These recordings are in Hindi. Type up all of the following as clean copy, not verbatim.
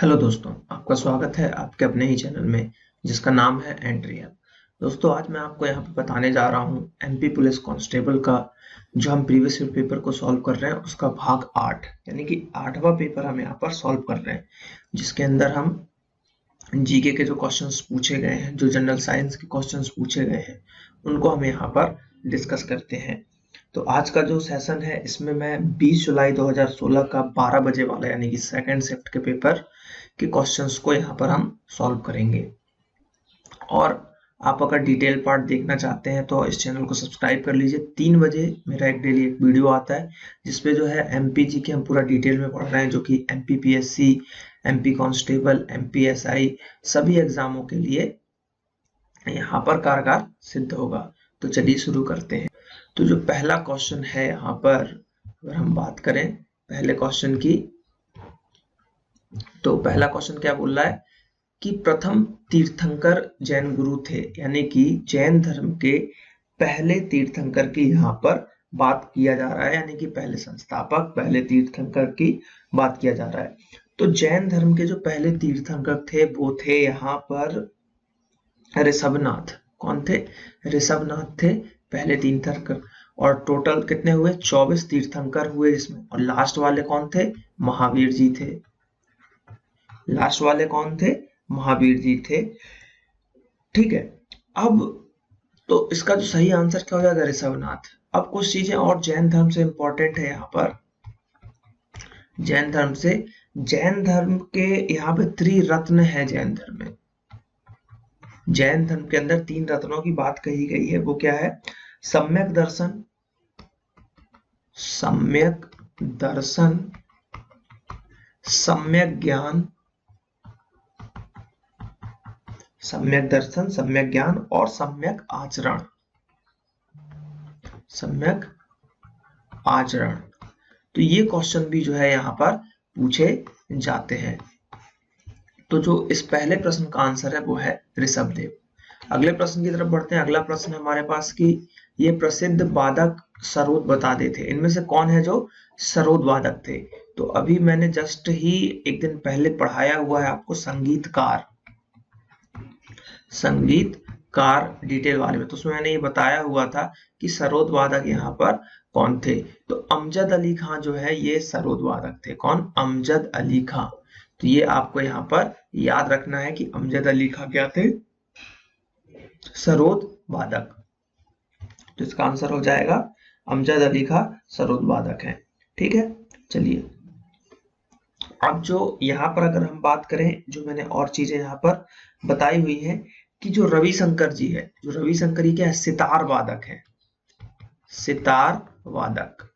हेलो दोस्तों, आपका स्वागत है आपके अपने ही चैनल में जिसका नाम है एंट्रियल। दोस्तों, आज मैं आपको यहाँ पे बताने जा रहा हूँ एमपी पुलिस कांस्टेबल का जो हम प्रीवियस ईयर पेपर को सॉल्व कर रहे हैं उसका भाग 8 यानी कि 8वां पेपर हम यहाँ पर सॉल्व कर रहे हैं, जिसके अंदर हम जीके के जो क्वेश्चंस पूछे गए हैं, जो जनरल साइंस के क्वेश्चंस पूछे गए हैं, उनको हम यहाँ पर डिस्कस करते हैं। तो आज का जो सेशन है इसमें मैं 20 जुलाई 2016 का 12 बजे वाला यानी कि सेकंड शिफ्ट के पेपर के क्वेश्चंस को यहाँ पर हम सॉल्व करेंगे। और आप अगर डिटेल पार्ट देखना चाहते हैं तो इस चैनल को सब्सक्राइब कर लीजिए। 3 बजे मेरा डेली एक वीडियो आता है जिसपे जो है एमपीजी के हम पूरा डिटेल में पढ़ रहे हैं, जो कि एमपीपीएससी, एमपी कांस्टेबल, एमपीएसआई सभी एग्जामों के लिए यहाँ पर कारगर सिद्ध होगा। तो चलिए शुरू करते हैं। तो जो पहला क्वेश्चन है यहाँ पर अगर हम बात करें पहले क्वेश्चन की, तो पहला क्वेश्चन क्या बोल रहा है कि प्रथम तीर्थंकर जैन गुरु थे, यानी कि जैन धर्म के पहले तीर्थंकर की यहाँ पर बात किया जा रहा है, यानी कि पहले संस्थापक, पहले तीर्थंकर की बात किया जा रहा है। तो जैन धर्म के जो पहले तीर्थंकर थे वो थे यहाँ पर ऋषभनाथ। कौन थे? ऋषभनाथ थे पहले तीर्थंकर। और टोटल कितने हुए? 24 तीर्थंकर हुए इसमें। और लास्ट वाले कौन थे? महावीर जी थे। लास्ट वाले कौन थे? महावीर जी थे। ठीक है, अब तो इसका जो सही आंसर क्या हो जाएगा? ऋषभनाथ। अब कुछ चीजें और जैन धर्म से इंपॉर्टेंट है यहाँ पर। जैन धर्म से, जैन धर्म के यहाँ पे त्रिरत्न है जैन धर्म में। जैन धर्म के अंदर 3 रत्नों की बात कही गई है। वो क्या है? सम्यक दर्शन, सम्यक दर्शन, सम्यक ज्ञान, सम्यक दर्शन, सम्यक ज्ञान और सम्यक आचरण। सम्यक आचरण। तो ये क्वेश्चन भी जो है यहाँ पर पूछे जाते हैं। तो जो इस पहले प्रश्न का आंसर है वो है ऋषभदेव। अगले प्रश्न की तरफ बढ़ते हैं। अगला प्रश्न हमारे पास कि ये प्रसिद्ध वादक सरोद बता देते, इनमें से कौन है जो सरोद वादक थे? तो अभी मैंने जस्ट ही एक दिन पहले पढ़ाया हुआ है आपको संगीतकार, संगीतकार डिटेल वाले में। तो उसमें मैंने ये बताया हुआ था कि सरोद वादक यहाँ पर कौन थे। तो अमजद अली खां जो है ये सरोद वादक थे। कौन? अमजद अली खां। तो ये आपको यहाँ पर याद रखना है कि अमजद अली खां क्या थे? सरोद वादक। तो इसका आंसर हो जाएगा अमजद अली खां सरोद वादक है। ठीक है, चलिए अब जो यहाँ पर अगर हम बात करें, जो मैंने और चीजें यहाँ पर बताई हुई है कि जो रविशंकर जी है, जो रविशंकर जी क्या है? सितार वादक है, सितार वादक।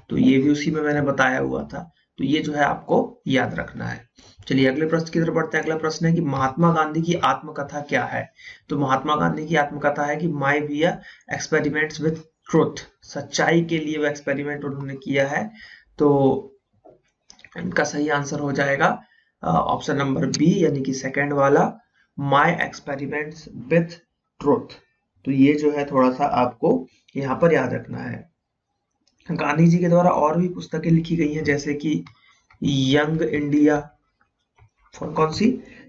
तो ये भी उसी में मैंने बताया हुआ था। तो ये जो है आपको याद रखना है। चलिए अगले प्रश्न की तरफ बढ़ते हैं। अगला प्रश्न है कि महात्मा गांधी की आत्मकथा क्या है? तो महात्मा गांधी की आत्मकथा है कि माय विया एक्सपेरिमेंट्स विद ट्रुथ। सच्चाई के लिए वो एक्सपेरिमेंट उन्होंने किया है। तो इनका सही आंसर हो जाएगा ऑप्शन नंबर बी, यानी कि सेकंड वाला, माय एक्सपेरिमेंट्स विथ ट्रुथ। तो ये जो है थोड़ा सा आपको यहाँ पर याद रखना है। गांधी जी के द्वारा और भी पुस्तकें लिखी गई हैं, जैसे कि यंग इंडिया। कौन सी?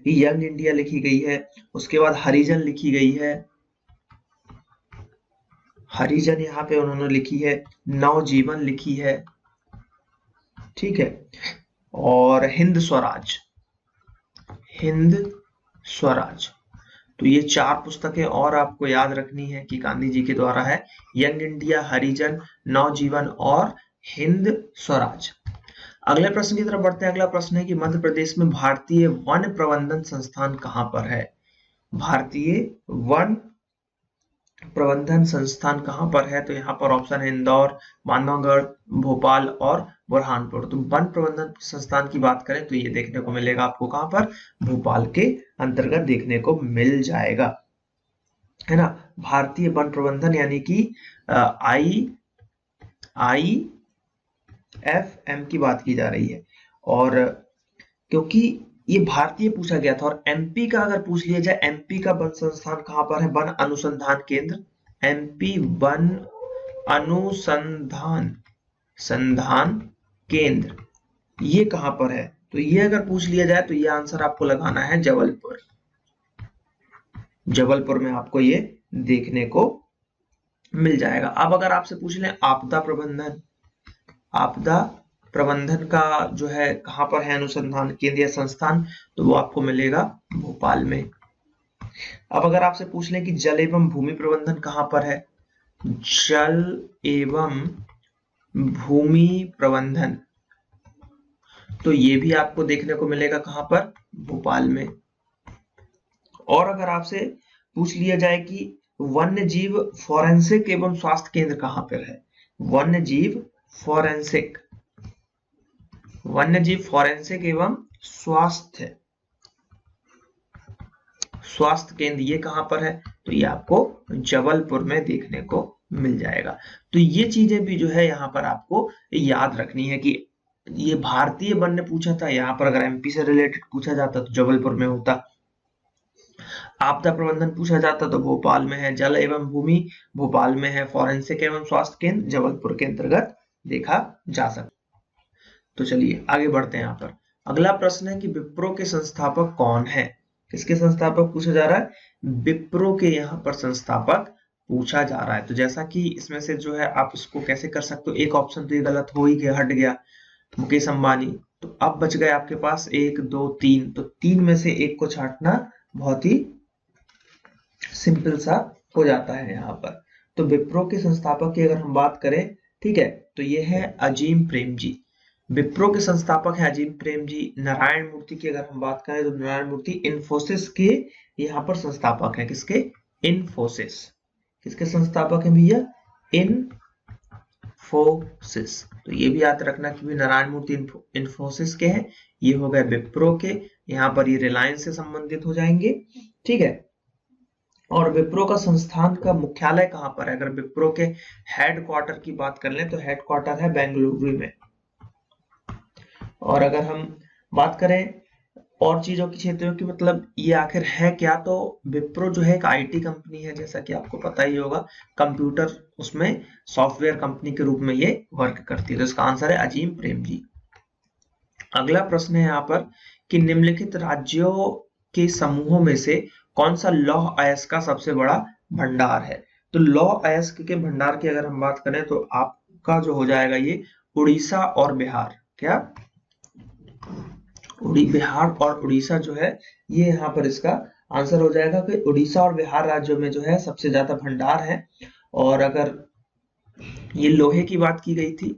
यंग इंडिया लिखी गई है। उसके बाद हरिजन लिखी गई है। हरिजन यहाँ पे उन्होंने लिखी है। नवजीवन लिखी है। ठीक है, और हिंद स्वराज, हिंद स्वराज। तो ये 4 पुस्तकें और आपको याद रखनी है कि गांधी जी के द्वारा है। यंग इंडिया, हरिजन, नवजीवन और हिंद स्वराज। अगले प्रश्न की तरफ बढ़ते हैं। अगला प्रश्न है कि मध्य प्रदेश में भारतीय वन प्रबंधन संस्थान कहाँ पर है? भारतीय वन प्रबंधन संस्थान कहाँ पर है? तो यहाँ पर ऑप्शन है इंदौर, बांधवगढ़, भोपाल और बुरहानपुर। तो वन प्रबंधन संस्थान की बात करें तो ये देखने को मिलेगा आपको कहाँ पर? भोपाल के अंतर्गत देखने को मिल जाएगा, है ना। भारतीय वन प्रबंधन यानी कि IFM की बात की जा रही है। और क्योंकि ये भारतीय पूछा गया था, और एमपी का अगर पूछ लिया जाए, एमपी का वन संस्थान कहाँ पर है? वन अनुसंधान केंद्र, एमपी वन अनुसंधान केंद्र, ये कहाँ पर है? तो ये अगर पूछ लिया जाए तो ये आंसर आपको लगाना है जबलपुर। जबलपुर में आपको ये देखने को मिल जाएगा। अब अगर आपसे पूछ लें आपदा प्रबंधन, आपदा प्रबंधन का जो है कहां पर है अनुसंधान केंद्र या संस्थान, तो वो आपको मिलेगा भोपाल में। अब अगर आपसे पूछ लें कि जल एवं भूमि प्रबंधन कहां पर है, जल एवं भूमि प्रबंधन, तो ये भी आपको देखने को मिलेगा कहां पर, भोपाल में। और अगर आपसे पूछ लिया जाए कि वन्य जीव फॉरेंसिक एवं स्वास्थ्य केंद्र कहां पर है, वन्य जीव फॉरेंसिक, वन्य जीव फॉरेंसिक एवं स्वास्थ्य केंद्र ये कहां पर है, तो ये आपको जबलपुर में देखने को मिल जाएगा। तो ये चीजें भी जो है यहाँ पर आपको याद रखनी है कि ये भारतीय वन ने पूछा था, यहाँ पर अगर एमपी से रिलेटेड पूछा जाता तो जबलपुर में होता, आपदा प्रबंधन पूछा जाता तो भोपाल में है, जल एवं भूमि भोपाल में है, फॉरेंसिक एवं स्वास्थ्य केंद्र जबलपुर के अंतर्गत देखा जा सकता। तो चलिए आगे बढ़ते हैं। यहाँ पर अगला प्रश्न है कि विप्रो के संस्थापक कौन है, किसके संस्थापक पूछा जा रहा है, विप्रो के यहाँ पर संस्थापक पूछा जा रहा है। तो जैसा कि इसमें से जो है आप इसको कैसे कर सकते हो, एक ऑप्शन तो ये गलत हो ही गया, हट गया मुकेश अंबानी, तो अब बच गए आपके पास 1 2 3, तो 3 में से एक को छांटना बहुत ही सिंपल सा हो जाता है यहाँ पर। तो विप्रो के संस्थापक की अगर हम बात करें, ठीक है, तो ये है अजीम प्रेमजी, विप्रो के संस्थापक है अजीम प्रेमजी। नारायण मूर्ति की अगर हम बात करें तो नारायण मूर्ति इन्फोसिस के यहाँ पर संस्थापक है, किसके, इन्फोसिस, किसके संस्थापक है भैया, इन्फोसिस। तो ये भी याद रखना कि नारायण मूर्ति इन्फोसिस के हैं, ये हो गए विप्रो के, यहाँ पर ये रिलायंस से संबंधित हो जाएंगे, ठीक है। और विप्रो का संस्थान का मुख्यालय कहां पर है, अगर विप्रो के हेडक्वार्टर की बात कर लें तो हेडक्वार्टर है बेंगलुरु में। और अगर हम बात करें और चीजों की, क्षेत्रों की, मतलब ये आखिर है क्या, तो विप्रो जो है एक आईटी कंपनी है, जैसा कि आपको पता ही होगा, कंप्यूटर उसमें सॉफ्टवेयर कंपनी के रूप में ये वर्क करती है। तो इसका आंसर है अजीम प्रेमजी। अगला प्रश्न है यहाँ पर कि निम्नलिखित राज्यों के समूहों में से कौन सा लौह अयस्क का सबसे बड़ा भंडार है। तो लौह अयस्क के भंडार की अगर हम बात करें तो आपका जो हो जाएगा ये उड़ीसा और बिहार, क्या, बिहार और उड़ीसा जो है ये यहाँ पर इसका आंसर हो जाएगा कि उड़ीसा और बिहार राज्यों में जो है सबसे ज्यादा भंडार है। और अगर ये लोहे की बात की गई थी,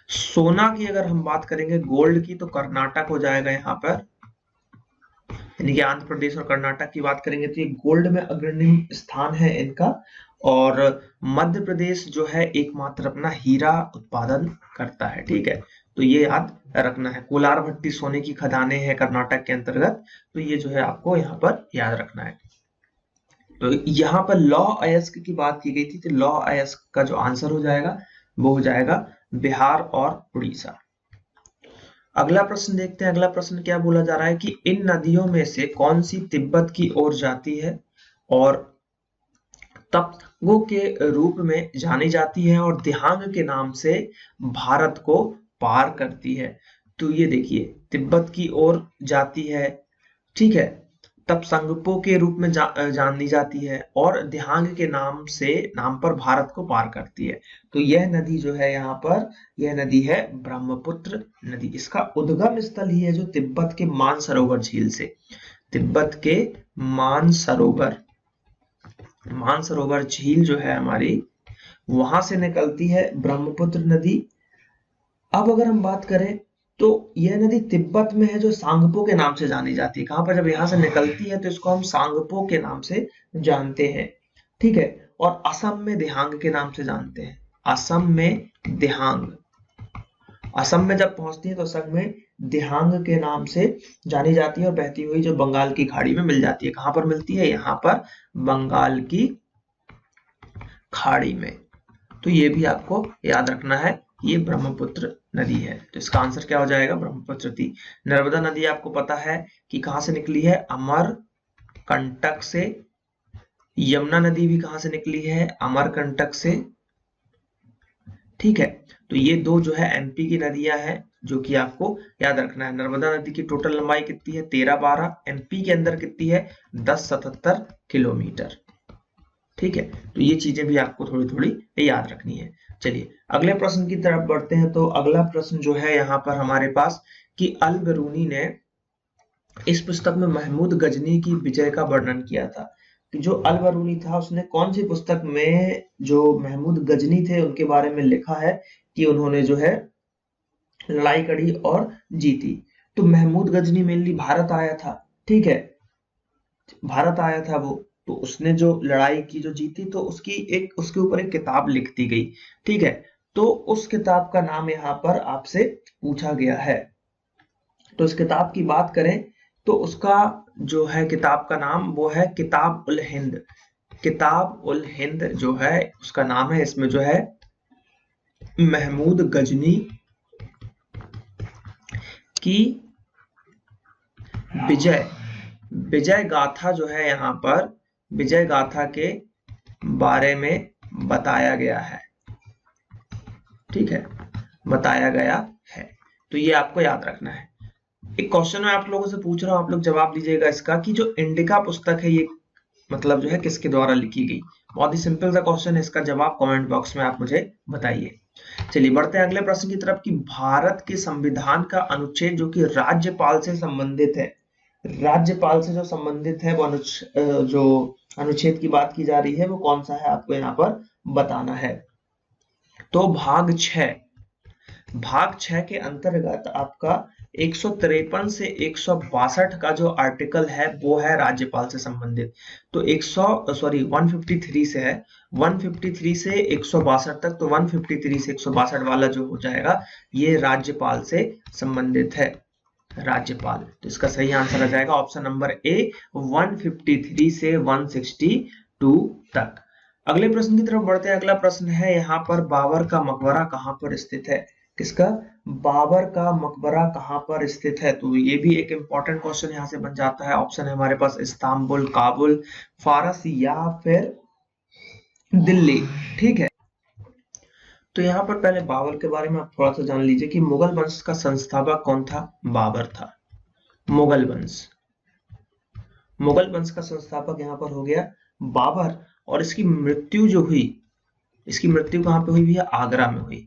सोना की अगर हम बात करेंगे, गोल्ड की, तो कर्नाटक हो जाएगा यहाँ पर, यानी कि आंध्र प्रदेश और कर्नाटक की बात करेंगे तो ये गोल्ड में अग्रणी स्थान है इनका। और मध्य प्रदेश जो है एकमात्र अपना हीरा उत्पादन करता है, ठीक है, तो ये याद रखना है। कोलार भट्टी सोने की खदानें हैं कर्नाटक के अंतर्गत, तो ये जो है आपको यहाँ पर याद रखना है। तो यहाँ पर लौह अयस्क की बात की गई थी, तो लौह अयस्क का जो आंसर हो जाएगा वो हो जाएगा बिहार और उड़ीसा। अगला प्रश्न देखते हैं। अगला प्रश्न क्या बोला जा रहा है कि इन नदियों में से कौन सी तिब्बत की ओर जाती है और तप्तगो के रूप में जानी जाती है और दिहांग के नाम से भारत को पार करती है। तो ये देखिए तिब्बत की ओर जाती है, ठीक है, तपसंगपो के रूप में जानी जाती है और दिहांग के नाम पर भारत को पार करती है। तो यह नदी जो है यहाँ पर, यह नदी है ब्रह्मपुत्र नदी। इसका उद्गम स्थल ही है जो तिब्बत के मानसरोवर झील से, तिब्बत के मानसरोवर झील जो है हमारी, वहां से निकलती है ब्रह्मपुत्र नदी। अब अगर हम बात करें तो यह नदी तिब्बत में है जो सांगपो के नाम से जानी जाती है। कहां पर, जब यहां से निकलती है तो इसको हम सांगपो के नाम से जानते हैं, ठीक है। और असम में दिहांग के नाम से जानते हैं, असम में दिहांग, असम में जब पहुंचती है तो असम में दिहांग के नाम से जानी जाती है और बहती हुई जो बंगाल की खाड़ी में मिल जाती है। कहां पर मिलती है, यहाँ पर बंगाल की खाड़ी में। तो ये भी आपको याद रखना है, ये ब्रह्मपुत्र नदी है। तो इसका आंसर क्या हो जाएगा, ब्रह्मपुत्र नदी। नर्मदा नदी आपको पता है कि कहां से निकली है, अमरकंटक से। यमुना नदी भी कहां से निकली है, अमरकंटक से, ठीक है। तो ये दो जो है एमपी की नदियां हैं जो कि आपको याद रखना है। नर्मदा नदी की टोटल लंबाई कितनी है 13-12, एमपी के अंदर कितनी है 1077 किलोमीटर। ठीक है, तो ये चीजें भी आपको थोड़ी थोड़ी याद रखनी है। चलिए अगले प्रश्न की तरफ बढ़ते हैं। तो अगला प्रश्न जो है यहाँ पर हमारे पास कि अल बिरूनी ने इस पुस्तक में महमूद गजनी की विजय का वर्णन किया था। कि जो अल बिरूनी था उसने कौन सी पुस्तक में जो महमूद गजनी थे उनके बारे में लिखा है कि उन्होंने जो है लड़ाई कड़ी और जीती। तो महमूद गजनी मेनली भारत आया था, ठीक है, भारत आया था वो, तो उसने जो लड़ाई की जो जीती तो उसके ऊपर एक किताब लिख दी गई। ठीक है, तो उस किताब का नाम यहाँ पर आपसे पूछा गया है। तो इस किताब की बात करें तो उसका जो है किताब का नाम वो है किताब उल हिंद। किताब उल हिंद जो है उसका नाम है। इसमें जो है महमूद गजनी की विजय गाथा जो है यहाँ पर विजय गाथा के बारे में बताया गया है। ठीक है, बताया गया है। तो ये आपको याद रखना है। एक क्वेश्चन मैं आप लोगों से पूछ रहा हूं, आप लोग जवाब दीजिएगा इसका कि जो इंडिका पुस्तक है ये मतलब जो है किसके द्वारा लिखी गई। बहुत ही सिंपल सा क्वेश्चन है, इसका जवाब कमेंट बॉक्स में आप मुझे बताइए। चलिए बढ़ते हैं अगले प्रश्न की तरफ कि भारत के संविधान का अनुच्छेद जो कि राज्यपाल से संबंधित है, राज्यपाल से जो संबंधित है वो जो अनुच्छेद की बात की जा रही है वो कौन सा है आपको यहाँ पर बताना है। तो भाग 6 के अंतर्गत आपका 153 से 162 का जो आर्टिकल है वो है राज्यपाल से संबंधित। तो 153 से है, 153 से 162 तक, तो 153 से 162 वाला जो हो जाएगा ये राज्यपाल से संबंधित है, राज्यपाल। तो इसका सही आंसर आ जाएगा ऑप्शन नंबर ए 153 से 162 तक। अगले प्रश्न की तरफ बढ़ते हैं। अगला प्रश्न है यहाँ पर बाबर का मकबरा कहाँ पर स्थित है। किसका? बाबर का मकबरा कहाँ पर स्थित है। तो ये भी एक इंपॉर्टेंट क्वेश्चन यहाँ से बन जाता है। ऑप्शन है हमारे पास इस्तांबुल, काबुल, फारस या फिर दिल्ली। ठीक है, तो यहाँ पर पहले बाबर के बारे में आप थोड़ा सा जान लीजिए कि मुगल वंश का संस्थापक कौन था। बाबर था। मुगल वंश का संस्थापक यहाँ पर हो गया बाबर। और इसकी मृत्यु जो हुई, इसकी मृत्यु कहाँ पे हुई भैया? आगरा में हुई।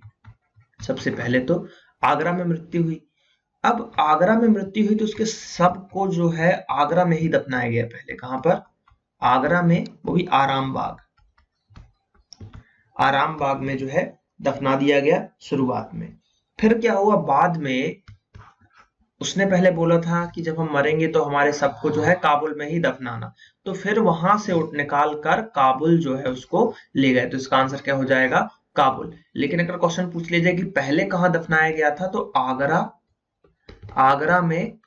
सबसे पहले तो आगरा में मृत्यु हुई। अब आगरा में मृत्यु हुई तो उसके सब को जो है आगरा में ही दफनाया गया। पहले कहां पर? आगरा में, वो भी आराम बाग में जो है दफना दिया गया शुरुआत में। फिर क्या हुआ बाद में, उसने पहले बोला था कि जब हम मरेंगे तो हमारे सबको जो है काबुल में ही दफनाना। तो फिर वहां से निकाल कर काबुल जो है उसको ले गए। तो इसका आंसर क्या हो जाएगा? काबुल। लेकिन अगर क्वेश्चन पूछ लीजिए कि पहले कहां दफनाया गया था, तो आगरा में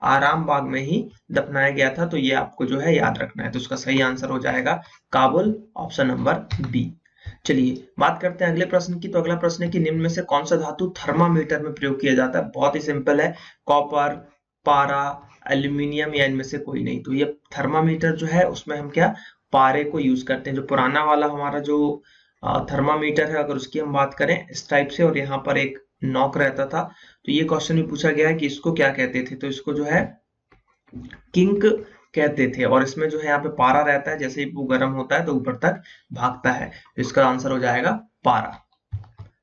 आराम बाग में ही दफनाया गया था। तो ये आपको जो है याद रखना है। तो उसका सही आंसर हो जाएगा काबुल, ऑप्शन नंबर बी। चलिए बात करते हैं अगले प्रश्न की। तो अगला प्रश्न है कि निम्न में से कौन सा धातु थर्मामीटर में प्रयोग किया जाता है। बहुत ही सिंपल है, कॉपर, पारा, एल्यूमिनियम या इनमें से कोई नहीं। तो ये थर्मामीटर जो है उसमें हम क्या पारे को यूज करते हैं। जो पुराना वाला हमारा जो थर्मामीटर है अगर उसकी हम बात करें इस टाइप से, और यहाँ पर एक नॉक रहता था। तो ये क्वेश्चन भी पूछा गया है कि इसको क्या कहते थे। तो इसको जो है किंक कहते थे। और इसमें जो है यहाँ पे पारा रहता है, जैसे ही वो गर्म होता है तो ऊपर तक भागता है। तो इसका आंसर हो जाएगा पारा।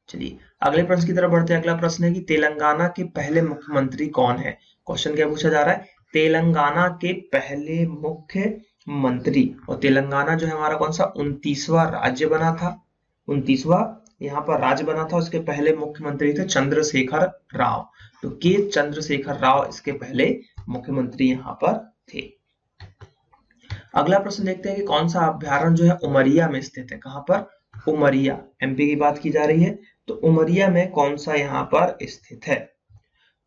चलिए अगले प्रश्न की तरफ बढ़ते हैं। अगला प्रश्न है कि तेलंगाना के पहले मुख्यमंत्री कौन है। क्वेश्चन क्या पूछा जा रहा है? तेलंगाना के पहले मुख्यमंत्री। और तेलंगाना जो है हमारा कौन सा 29वां राज्य बना था, 29वां यहाँ पर राज्य बना था। उसके पहले मुख्यमंत्री थे चंद्रशेखर राव। तो के चंद्रशेखर राव इसके पहले मुख्यमंत्री यहाँ पर थे। अगला प्रश्न देखते हैं कि कौन सा अभ्यारण्य जो है उमरिया में स्थित है। कहां पर? उमरिया, एमपी की बात की जा रही है। तो उमरिया में कौन सा यहाँ पर स्थित है?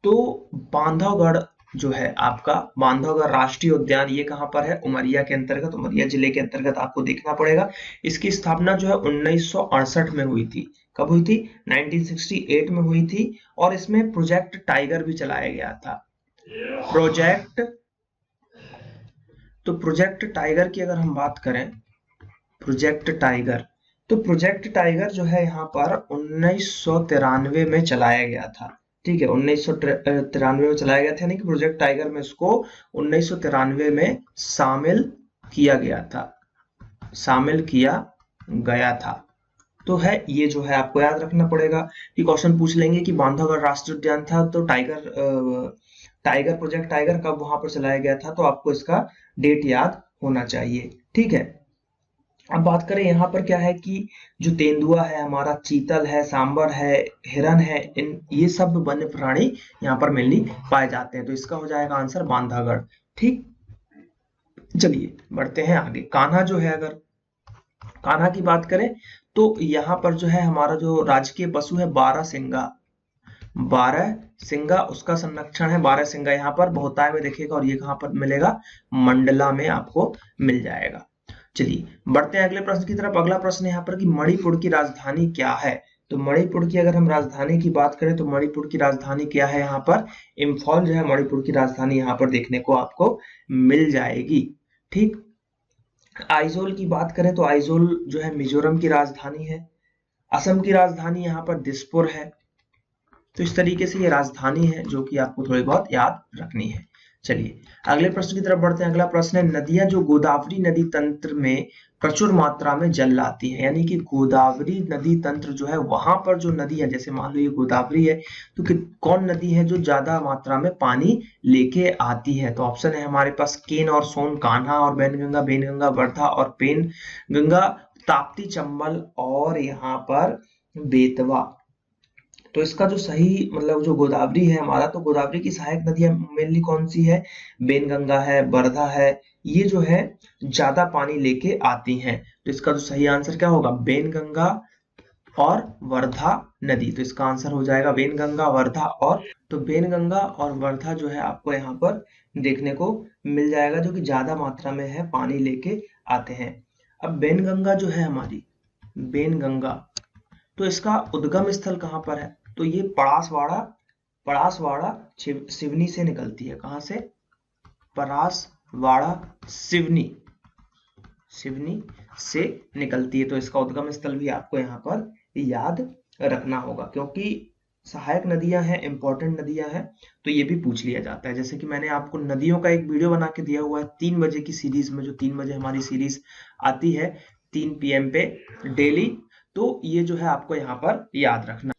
तो बांधवगढ़ जो है आपका, बांधवगढ़ राष्ट्रीय उद्यान, ये कहां पर है? उमरिया के अंतर्गत, उमरिया जिले के अंतर्गत आपको देखना पड़ेगा। इसकी स्थापना जो है 1968 में हुई थी। कब हुई थी? 1968 में हुई थी। और इसमें प्रोजेक्ट टाइगर भी चलाया गया था। प्रोजेक्ट टाइगर की अगर हम बात करें, प्रोजेक्ट टाइगर, तो प्रोजेक्ट टाइगर जो है यहाँ पर 1993 में चलाया गया था। ठीक है, 1993 में चलाया गया था, यानी कि प्रोजेक्ट टाइगर में इसको 1993 में शामिल किया गया था, शामिल किया गया था। तो है ये जो है आपको याद रखना पड़ेगा कि क्वेश्चन पूछ लेंगे कि बांधवगढ़ राष्ट्रीय उद्यान था तो टाइगर प्रोजेक्ट टाइगर कब वहां पर चलाया गया था, तो आपको इसका डेट याद होना चाहिए। ठीक है, अब बात करें यहाँ पर क्या है कि जो तेंदुआ है हमारा, चीतल है, सांबर है, हिरन है, इन ये सब वन्य प्राणी यहाँ पर मेनली पाए जाते हैं। तो इसका हो जाएगा आंसर बांधवगढ़। ठीक, चलिए बढ़ते हैं आगे। कान्हा जो है, अगर कान्हा की बात करें तो यहाँ पर जो है हमारा जो राजकीय पशु है बारहसिंगा, बारहसिंगा उसका संरक्षण है। बारहसिंगा यहाँ पर बहुतायत में देखिएगा, और ये कहाँ पर मिलेगा, मंडला में आपको मिल जाएगा। चलिए बढ़ते हैं अगले प्रश्न की तरफ। अगला प्रश्न यहाँ पर कि मणिपुर की राजधानी क्या है। तो मणिपुर की अगर हम राजधानी की बात करें तो मणिपुर की राजधानी क्या है, यहाँ पर इम्फॉल जो है मणिपुर की राजधानी यहाँ पर देखने को आपको मिल जाएगी। ठीक, आइजोल की बात करें तो आइजोल जो है मिजोरम की राजधानी है। असम की राजधानी यहाँ पर दिसपुर है। तो इस तरीके से ये राजधानी है जो कि आपको थोड़ी बहुत याद रखनी है। चलिए अगले प्रश्न की तरफ बढ़ते हैं। अगला प्रश्न है नदियां जो गोदावरी नदी तंत्र में प्रचुर मात्रा में जल लाती है, यानी कि गोदावरी नदी तंत्र जो है वहां पर जो नदी है, जैसे मान लो ये गोदावरी है, तो कौन नदी है जो ज्यादा मात्रा में पानी लेके आती है। तो ऑप्शन है हमारे पास केन और सोन, कान्हा और बेनगंगा वर्धा और पेन गंगा, ताप्ती, चंबल और यहाँ पर बेतवा। तो इसका जो सही मतलब जो गोदावरी है हमारा, तो गोदावरी की सहायक नदियां मेनली कौन सी है, बेनगंगा है, वर्धा है, ये जो है ज्यादा पानी लेके आती हैं। तो इसका जो सही आंसर क्या होगा, बेनगंगा और वर्धा नदी। तो इसका आंसर हो जाएगा बेनगंगा, वर्धा और, तो बेनगंगा और वर्धा जो है आपको यहाँ पर देखने को मिल जाएगा, जो कि ज्यादा मात्रा में है पानी लेके आते हैं। अब बेनगंगा जो है हमारी, बेनगंगा, तो इसका उद्गम स्थल कहाँ पर है, तो ये पड़ासवाड़ा, पड़ासवाड़ा सिवनी से निकलती है। कहां से, परासवाड़ा सिवनी, सिवनी से निकलती है। तो इसका उद्गम स्थल भी आपको यहाँ पर याद रखना होगा, क्योंकि सहायक नदियां हैं, इंपॉर्टेंट नदियां हैं, तो ये भी पूछ लिया जाता है। जैसे कि मैंने आपको नदियों का एक वीडियो बना के दिया हुआ है 3 बजे की सीरीज में, जो 3 बजे हमारी सीरीज आती है 3 PM पे डेली, तो ये जो है आपको यहाँ पर याद रखना।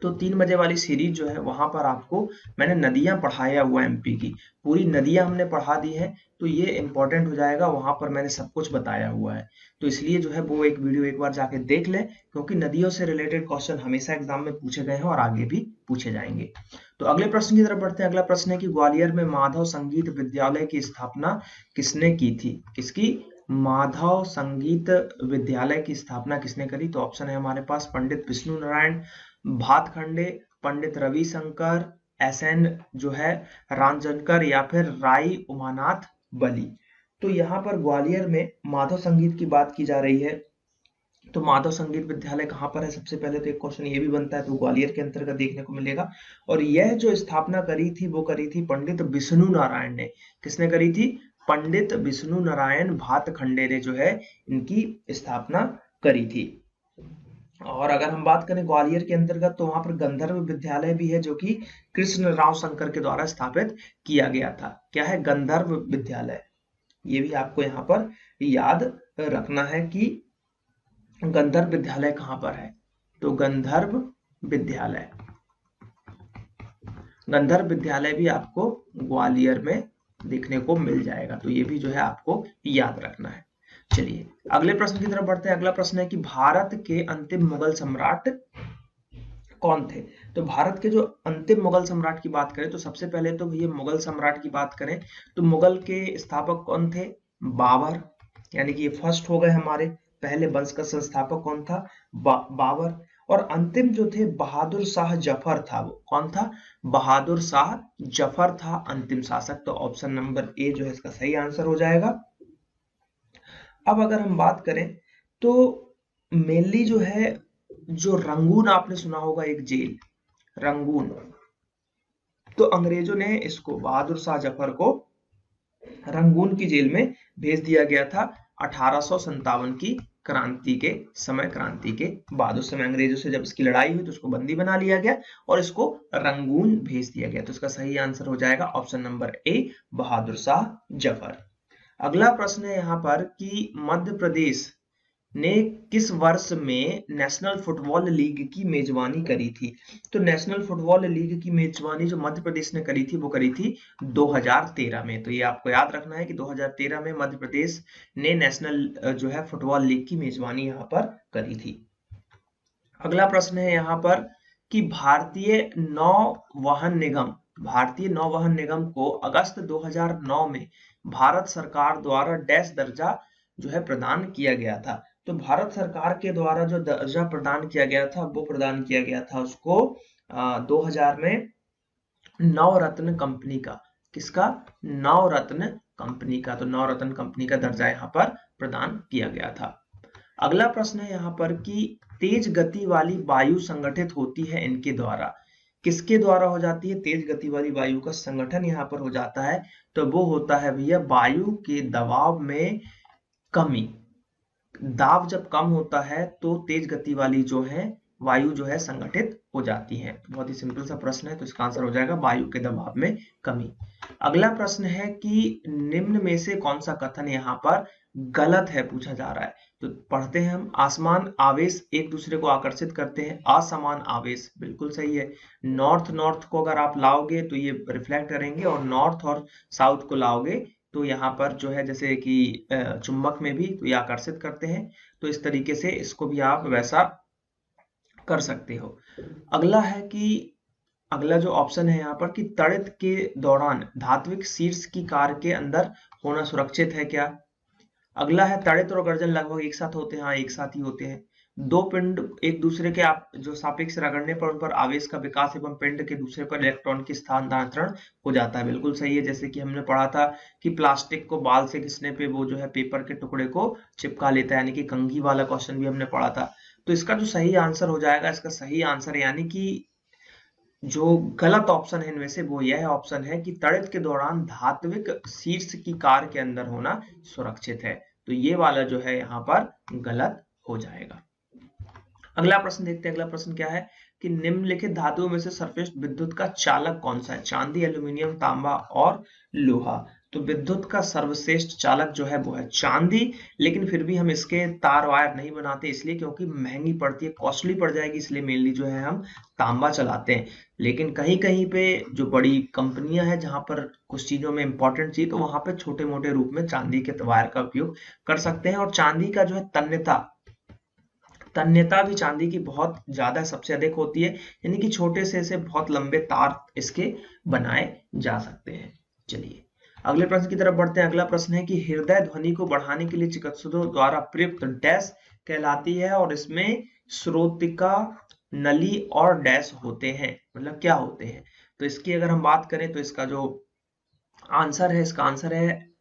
तो 3 बजे वाली सीरीज जो है वहां पर आपको मैंने नदियां पढ़ाया हुआ एमपी की, पूरी नदियां हमने पढ़ा दी है, तो ये इंपॉर्टेंट हो जाएगा, वहां पर मैंने सब कुछ बताया हुआ है। तो इसलिए जो है वो एक वीडियो एक बार जाके देख ले, क्योंकि नदियों से रिलेटेड क्वेश्चन हमेशा एग्जाम में पूछे गए हैं और आगे भी पूछे जाएंगे। तो अगले प्रश्न की तरफ बढ़ते हैं। अगला प्रश्न है कि ग्वालियर में माधव संगीत विद्यालय की स्थापना किसने की थी। किसकी, माधव संगीत विद्यालय की स्थापना किसने करी। तो ऑप्शन है हमारे पास पंडित विष्णु नारायण भातखंडे, पंडित रविशंकर, SN जो है रामजनकर, या फिर राई उमानाथ बली। तो यहाँ पर ग्वालियर में माधव संगीत की बात की जा रही है, तो माधव संगीत विद्यालय कहाँ पर है, सबसे पहले तो एक क्वेश्चन ये भी बनता है, तो ग्वालियर के अंतर्गत देखने को मिलेगा। और यह जो स्थापना करी थी वो करी थी पंडित विष्णु नारायण ने। किसने करी थी, पंडित विष्णु नारायण भातखंडे ने जो है इनकी स्थापना करी थी। और अगर हम बात करें ग्वालियर के अंतर्गत, तो वहां पर गंधर्व विद्यालय भी है, जो कि कृष्ण राव शंकर के द्वारा स्थापित किया गया था। क्या है, गंधर्व विद्यालय। ये भी आपको यहाँ पर याद रखना है कि गंधर्व विद्यालय कहाँ पर है। तो गंधर्व विद्यालय, गंधर्व विद्यालय भी आपको ग्वालियर में देखने को मिल जाएगा, तो ये भी जो है आपको याद रखना है। चलिए अगले प्रश्न की तरफ बढ़ते हैं। अगला प्रश्न है कि भारत के अंतिम मुगल सम्राट कौन थे। तो भारत के जो अंतिम मुगल सम्राट की बात करें, तो सबसे पहले तो ये मुगल सम्राट की बात करें तो मुगल के स्थापक कौन थे, बाबर, यानी कि ये फर्स्ट हो गए हमारे। पहले वंश का संस्थापक कौन था, बाबर। और अंतिम जो थे बहादुर शाह जफर था। वो कौन था, बहादुर शाह जफर था अंतिम शासक। तो ऑप्शन नंबर ए जो है इसका सही आंसर हो जाएगा। अब अगर हम बात करें तो मेनली जो है, जो रंगून आपने सुना होगा, एक जेल रंगून, तो अंग्रेजों ने इसको, बहादुर शाह जफर को रंगून की जेल में भेज दिया गया था 1857 की क्रांति के समय, क्रांति के बाद। उस समय अंग्रेजों से जब इसकी लड़ाई हुई तो उसको बंदी बना लिया गया और इसको रंगून भेज दिया गया। तो इसका सही आंसर हो जाएगा option number A, Bahadur Shah Zafar. अगला प्रश्न है यहाँ पर कि मध्य प्रदेश ने किस वर्ष में नेशनल फुटबॉल लीग की मेजबानी करी थी? तो नेशनल फुटबॉल लीग की मेजबानी जो मध्य प्रदेश ने करी थी वो करी थी 2013 में। तो ये आपको याद रखना है कि 2013 में मध्य प्रदेश ने नेशनल जो है फुटबॉल लीग की मेजबानी यहाँ पर करी थी। अगला प्रश्न है यहाँ पर कि भारतीय नौवहन निगम को अगस्त 2009 में भारत सरकार द्वारा डैश दर्जा जो है प्रदान किया गया था। तो भारत सरकार के द्वारा जो दर्जा प्रदान किया गया था वो प्रदान किया गया था उसको 2000 में नवरत्न कंपनी का। किसका? नवरत्न कंपनी का। तो नवरत्न कंपनी का दर्जा यहाँ पर प्रदान किया गया था। अगला प्रश्न है यहाँ पर कि तेज गति वाली वायु संगठित होती है इनके द्वारा। किसके द्वारा हो जाती है तेज गति वाली वायु का संगठन? यहाँ पर हो जाता है तो वो होता है भैया वायु के दबाव में कमी। दाब जब कम होता है तो तेज गति वाली जो है वायु जो है संगठित हो जाती है। बहुत ही सिंपल सा प्रश्न है, तो इसका आंसर हो जाएगा वायु के दबाव में कमी। अगला प्रश्न है कि निम्न में से कौन सा कथन यहाँ पर गलत है पूछा जा रहा है। तो पढ़ते हैं हम। आसमान आवेश एक दूसरे को आकर्षित करते हैं, असमान आवेश बिल्कुल सही है। नॉर्थ को अगर आप लाओगे तो ये रिफ्लेक्ट करेंगे, और नॉर्थ और साउथ को लाओगे तो यहाँ पर जो है जैसे कि चुंबक में भी तो ये आकर्षित करते हैं। तो इस तरीके से इसको भी आप वैसा कर सकते हो। अगला है कि अगला जो ऑप्शन है यहाँ पर कि तड़ित के दौरान धात्विक शीर्ष की कार के अंदर होना सुरक्षित है क्या? अगला है तड़ित और गर्जन लगभग एक साथ होते हैं। हाँ, एक साथ ही होते हैं। दो पिंड एक दूसरे के आप जो सापेक्ष रगड़ने पर उन पर आवेश का विकास एवं पिंड के दूसरे पर इलेक्ट्रॉन की स्थानांतरण हो जाता है। बिल्कुल सही है। जैसे कि हमने पढ़ा था कि प्लास्टिक को बाल से घिसने पे वो जो है पेपर के टुकड़े को चिपका लेता है, यानी कि कंघी वाला क्वेश्चन भी हमने पढ़ा था। तो इसका जो सही आंसर हो जाएगा, इसका सही आंसर यानी कि जो गलत ऑप्शन है इनमें से वो यह ऑप्शन है कि तड़ित के दौरान धात्विक शीर्ष की कार के अंदर होना सुरक्षित है। तो ये वाला जो है यहाँ पर गलत हो जाएगा। अगला प्रश्न देखते हैं। अगला प्रश्न क्या है कि निम्नलिखित धातुओं में से सर्वश्रेष्ठ विद्युत का चालक कौन सा है? चांदी, एल्यूमिनियम, तांबा और लोहा। तो विद्युत का सर्वश्रेष्ठ चालक जो है वो है चांदी, लेकिन फिर भी हम इसके तार वायर नहीं बनाते, इसलिए क्योंकि महंगी पड़ती है, कॉस्टली पड़ जाएगी, इसलिए मेनली जो है हम तांबा चलाते हैं। लेकिन कहीं कहीं पे जो बड़ी कंपनियां हैं जहां पर कुछ चीजों में इंपॉर्टेंट चाहिए तो वहां पे छोटे मोटे रूप में चांदी के वायर का उपयोग कर सकते हैं। और चांदी का जो है तन्यता भी चांदी की बहुत ज्यादा सबसे अधिक होती है, यानी कि छोटे से बहुत लंबे तार इसके बनाए जा सकते हैं। चलिए अगले प्रश्न की तरफ बढ़ते हैं। अगला प्रश्न है कि हृदय ध्वनि को बढ़ाने के लिए चिकित्सकों द्वारा प्रयुक्त डैश कहलाती है, और इसमें श्रोतिका, नली और डैश होते हैं। मतलब क्या होते हैं? तो इसकी अगर हम बात करें तो इसका जो आंसर है, इसका आंसर है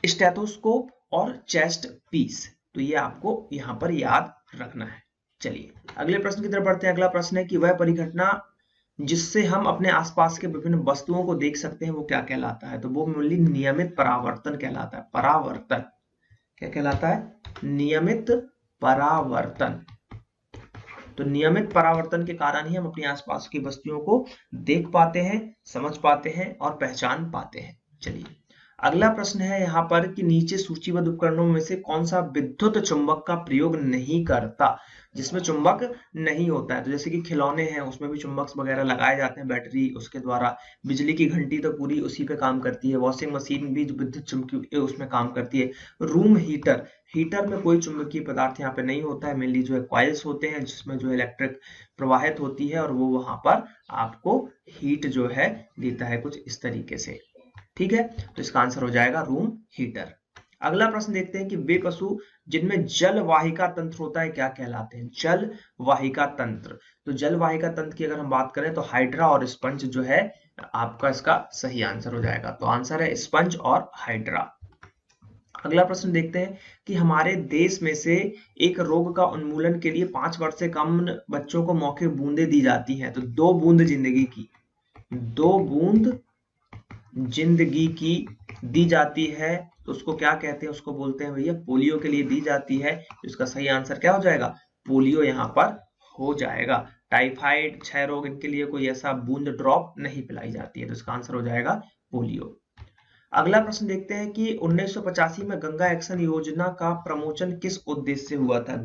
स्टेथोस्कोप और चेस्ट पीस। तो ये आपको यहाँ पर याद रखना है। चलिए अगले प्रश्न की तरफ बढ़ते हैं। अगला प्रश्न है कि वह परिघटना जिससे हम अपने आसपास के विभिन्न वस्तुओं को देख सकते हैं वो क्या कहलाता है? तो वो मूल्य नियमित परावर्तन कहलाता है। परावर्तन क्या कहलाता है? नियमित परावर्तन। तो नियमित परावर्तन के कारण ही हम अपने आसपास की वस्तुओं को देख पाते हैं, समझ पाते हैं और पहचान पाते हैं। चलिए अगला प्रश्न है यहाँ पर कि नीचे सूचीबद्ध उपकरणों में से कौन सा विद्युत चुंबक का प्रयोग नहीं करता, जिसमें चुंबक नहीं होता है? तो जैसे कि खिलौने हैं उसमें भी चुंबक वगैरह लगाए जाते हैं बैटरी उसके द्वारा। बिजली की घंटी तो पूरी उसी पे काम करती है। वॉशिंग मशीन भी विद्युत चुंबकीय उसमें काम करती है। रूम हीटर में कोई चुंबकीय पदार्थ यहाँ पे नहीं होता है। मेनली जो है कॉइल्स होते हैं जिसमें जो इलेक्ट्रिक प्रवाहित होती है और वो वहां पर आपको हीट जो है देता है कुछ इस तरीके से। ठीक है, तो इसका आंसर हो जाएगा रूम हीटर। अगला प्रश्न देखते हैं कि वे पशु जिनमें जल वाहिका तंत्र होता है क्या कहलाते हैं? जल वाहिका तंत्र। तो जल वाहिका तंत्र की अगर हम बात करें तो हाइड्रा और स्पंज जो है आपका इसका सही आंसर हो जाएगा। तो आंसर है स्पंज और हाइड्रा। अगला प्रश्न देखते हैं कि हमारे देश में से एक रोग का उन्मूलन के लिए 5 वर्ष से कम बच्चों को मौखिक बूंदें दी जाती हैं। तो 2 बूंद जिंदगी की दी जाती है तो उसको क्या कहते हैं, उसको बोलते हैं भैया पोलियो के लिए दी जाती है। इसका सही आंसर क्या हो जाएगा, पोलियो यहाँ पर हो जाएगा। टाइफाइड, क्षय रोग, इनके लिए कोई ऐसा बूंद ड्रॉप नहीं पिलाई जाती है, तो इसका आंसर हो जाएगा पोलियो। अगला प्रश्न देखते हैं कि 1985 में गंगा एक्शन योजना का प्रमोशन किस उद्देश्य से हुआ था।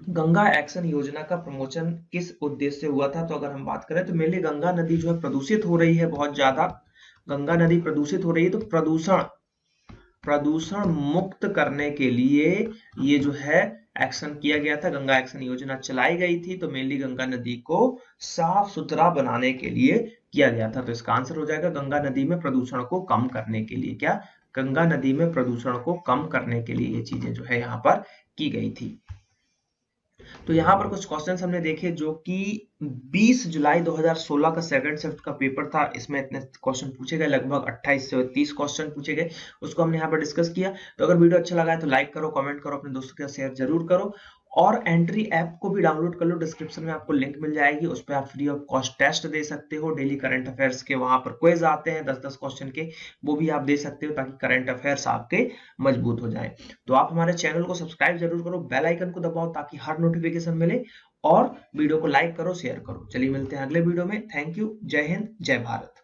गंगा एक्शन योजना का प्रमोशन किस उद्देश्य से हुआ था, तो अगर हम बात करें तो मेनली गंगा नदी जो है प्रदूषित हो रही है बहुत ज्यादा। गंगा नदी प्रदूषित हो रही है, तो प्रदूषण मुक्त करने के लिए ये जो है एक्शन किया गया था, गंगा एक्शन योजना चलाई गई थी। तो मेनली गंगा नदी को साफ सुथरा बनाने के लिए किया गया था। तो इसका आंसर हो जाएगा गंगा नदी में प्रदूषण को कम करने के लिए। क्या, गंगा नदी में प्रदूषण को कम करने के लिए ये चीजें जो है यहाँ पर की गई थी। तो यहाँ पर कुछ क्वेश्चंस हमने देखे जो कि 20 जुलाई 2016 का सेकंड शिफ्ट का पेपर था। इसमें इतने क्वेश्चन पूछे गए, लगभग 28 से 30 क्वेश्चन पूछे गए, उसको हमने यहाँ पर डिस्कस किया। तो अगर वीडियो अच्छा लगा है तो लाइक करो, कमेंट करो, अपने दोस्तों के साथ शेयर जरूर करो। और एंट्री ऐप को भी डाउनलोड कर लो, डिस्क्रिप्शन में आपको लिंक मिल जाएगी, उस पर आप फ्री ऑफ कॉस्ट टेस्ट दे सकते हो। डेली करंट अफेयर्स के वहां पर क्विज आते हैं 10-10 क्वेश्चन के, वो भी आप दे सकते हो ताकि करंट अफेयर्स आपके मजबूत हो जाए। तो आप हमारे चैनल को सब्सक्राइब जरूर करो, बेल आइकन को दबाओ ताकि हर नोटिफिकेशन मिले, और वीडियो को लाइक करो, शेयर करो। चलिए मिलते हैं अगले वीडियो में। थैंक यू, जय हिंद, जय भारत।